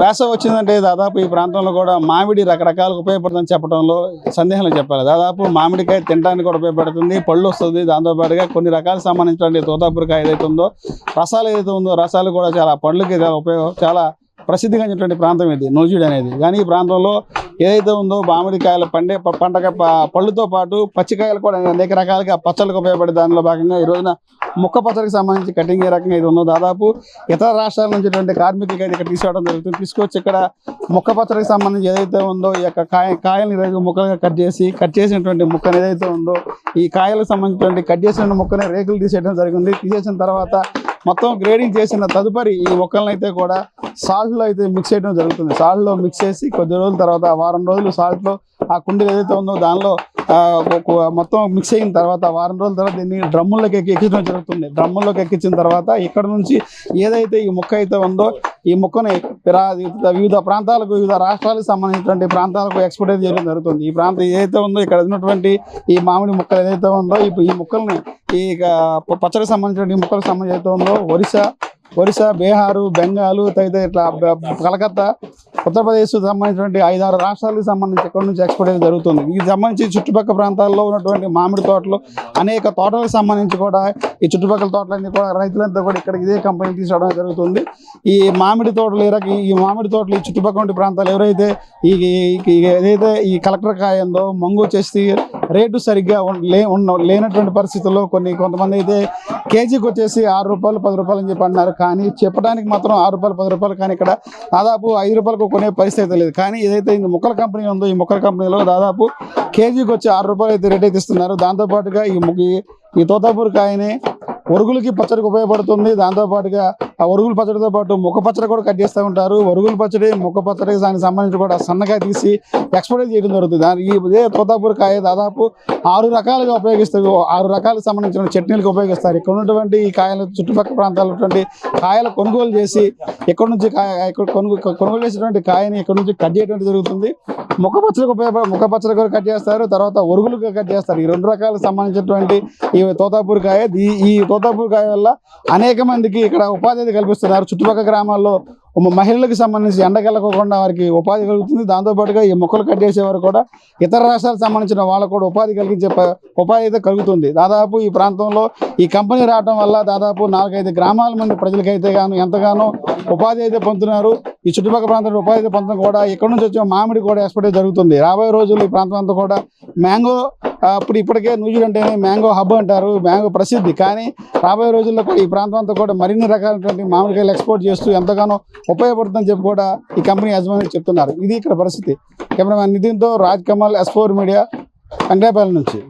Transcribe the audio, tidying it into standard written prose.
వేసవి వచ్చిందంటే దాదాపు ఈ ప్రాంతంలో కూడా మామిడి రకరకాలుగా ఉపయోగపడుతుందని చెప్పడంలో సందేహం చెప్పాలి. దాదాపు మామిడికాయ తినడానికి కూడా ఉపయోగపడుతుంది, పళ్ళు వస్తుంది. దాంతోపాటుగా కొన్ని రకాలకు సంబంధించినటువంటి తోతాపురికాయ ఏదైతే ఉందో, రసాలు ఏదైతే ఉందో, రసాలు కూడా చాలా పండ్లకి చాలా ప్రసిద్ధిగాంచినటువంటి ప్రాంతం ఇది నూజివీడు అనేది. కానీ ఈ ప్రాంతంలో ఏదైతే ఉందో మామిడికాయలు పండగ పళ్ళుతో పాటు పచ్చికాయలు కూడా అనేక రకాలుగా పచ్చళ్ళకు ఉపయోగపడే దానిలో భాగంగా ఈ రోజున ముక్క పచ్చడికి సంబంధించి కటింగ్ ఏ రకంగా ఇది ఉందో దాదాపు ఇతర రాష్ట్రాల నుంచి కార్మికులకి అయితే ఇక్కడ తీసుకోవడం జరుగుతుంది. తీసుకొచ్చి ఇక్కడ ముక్క పచ్చడికి సంబంధించి ఏదైతే ఉందో ఈ యొక్క కాయలను ఈరోజు ముక్కలుగా కట్ చేసినటువంటి ముక్కను ఏదైతే ఉందో ఈ కాయలకు సంబంధించినటువంటి కట్ చేసిన ముక్కనే రేకులు తీసేయడం జరిగింది. తీసేసిన తర్వాత మొత్తం గ్రేడింగ్ చేసిన తదుపరి ఈ మొక్కలను అయితే కూడా సాల్ట్లో అయితే మిక్స్ చేయడం జరుగుతుంది. సాల్ట్లో మిక్స్ చేసి కొద్ది రోజుల తర్వాత వారం రోజులు సాల్ట్లో ఆ కుండీలు ఏదైతే ఉందో దానిలో మొత్తం మిక్స్ అయిన తర్వాత వారం రోజుల తర్వాత దీన్ని డ్రమ్ముల్లోకి ఎక్కించడం జరుగుతుంది. డ్రమ్ముల్లోకి ఎక్కించిన తర్వాత ఇక్కడ నుంచి ఏదైతే ఈ మొక్క అయితే ఉందో ఈ మొక్కని వివిధ ప్రాంతాలకు వివిధ రాష్ట్రాలకు సంబంధించినటువంటి ప్రాంతాలకు ఎక్స్పోర్ట్ అయితే చేయడం జరుగుతుంది. ఈ ప్రాంతం ఏదైతే ఉందో ఇక్కడ ఉన్నటువంటి ఈ మామిడి మొక్కలు ఏదైతే ఉందో ఈ మొక్కల్ని ఈ పచ్చడికి సంబంధించిన మొక్కలకు సంబంధించి ఏదైతే ఉందో ఒరిస్సా, బీహారు, బెంగాలు తదితర ఇట్లా కలకత్తా, ఉత్తరప్రదేశ్ సంబంధించినటువంటి 5-6 రాష్ట్రాలకు సంబంధించి ఇక్కడ నుంచి ఎక్స్పోర్ట్ అయితే జరుగుతుంది. దీనికి సంబంధించి చుట్టుపక్కల ప్రాంతాల్లో ఉన్నటువంటి మామిడి తోటలు అనేక తోటలకు సంబంధించి కూడా ఈ చుట్టుపక్కల తోటలన్నీ కూడా రైతులంతా కూడా ఇక్కడ ఇదే కంపెనీ తీసుకోవడం జరుగుతుంది. ఈ మామిడి తోటలు ఈ మామిడి తోటలు ఈ చుట్టుపక్కల ప్రాంతాలు ఎవరైతే ఏదైతే ఈ కలెక్టర్ కాయ ఉందో మంగు వచ్చేసి రేటు సరిగ్గా లేనటువంటి పరిస్థితుల్లో కొంతమంది అయితే కేజీకి వచ్చేసి 6 రూపాయలు 10 రూపాయలు అని చెప్పి అన్నారు. కానీ చెప్పడానికి మాత్రం 6 రూపాయలు 10 రూపాయలు, కానీ ఇక్కడ దాదాపు 5 రూపాయలకు కొనే పరిస్థితి లేదు. కానీ ఏదైతే ఈ మొక్కల కంపెనీ ఉందో ఈ మొక్కల కంపెనీలో దాదాపు కేజీకి వచ్చి 6 రూపాయలు అయితే రేట్ అయితే ఇస్తున్నారు. దాంతోపాటుగా ఈ తోతాపూరి కాయని ఒరుగులకి పచ్చడికి ఉపయోగపడుతుంది. దాంతోపాటుగా ఆ ఒరుగుల పచ్చడితో పాటు ముక్క పచ్చడి కూడా కట్ చేస్తూ ఉంటారు. ఒరుగుల పచ్చడి ముక్క పచ్చడికి దానికి సంబంధించి కూడా సన్నగా తీసి ఎక్స్పోర్ట్ చేయడం జరుగుతుంది. ఇదే తోతాపూరి కాయ దాదాపు 6 రకాలుగా ఉపయోగిస్తారు. 6 రకాలకు సంబంధించిన చట్నీలకు ఉపయోగిస్తారు. ఇక్కడ ఉన్నటువంటి ఈ కాయలు చుట్టుపక్కల ప్రాంతాల్లో ఉన్నటువంటి కాయలు కొనుగోలు చేసి ఇక్కడ నుంచి కొనుగోలు చేసినటువంటి కాయని ఇక్కడ నుంచి కట్ చేయడం జరుగుతుంది. ముక్క పచ్చడి కూడా కట్ చేస్తారు, తర్వాత ఒరుగులు కట్ చేస్తారు. ఈ 2 రకాలకు సంబంధించినటువంటి ఈ తోతాపూరి కాయ ఈ తోతాపూరి కాయ వల్ల అనేక మందికి ఇక్కడ ఉపాధి కల్పిస్తున్నారు. చుట్టుపక్కల గ్రామాల్లో మహిళలకు సంబంధించి ఎండకెళ్ళకుండా వారికి ఉపాధి కలుగుతుంది. దాంతోపాటుగా ఈ మొక్కలు కట్ చేసేవారు కూడా ఇతర రాష్ట్రాలకు సంబంధించిన వాళ్ళకు కూడా ఉపాధి అయితే కలుగుతుంది. దాదాపు ఈ ప్రాంతంలో ఈ కంపెనీ రావడం వల్ల దాదాపు 4-5 గ్రామాల మంది ప్రజలకైతే ఎంతగానో ఉపాధి అయితే పొందుతున్నారు. ఈ చుట్టుపక్కల ప్రాంతంలో ఉపాధి అయితే పొందడం కూడా ఇక్కడ నుంచి వచ్చే మామిడి కూడా ఎక్స్పోర్ట్ జరుగుతుంది. రాబోయే రోజులు ఈ ప్రాంతం అంతా కూడా మ్యాంగో ఇప్పటికే నూజివీడు అంటేనే మ్యాంగో హబ్ అంటారు, మ్యాంగో ప్రసిద్ధి. కానీ రాబోయే రోజుల్లో ఈ ప్రాంతం అంతా కూడా మరిన్ని రకాలైనటువంటి మామిడికాయలు ఎక్స్పోర్ట్ చేస్తూ ఎంతగానో ఉపయోగపడుతుందని చెప్పి కూడా ఈ కంపెనీ యజమానులు చెప్తున్నారు. ఇది ఇక్కడ పరిస్థితి. కెమెరామ్యాన్ నితిన్తో రాజ్ కమల్, S4 మీడియా, వెంకటాపల్లి నుంచి.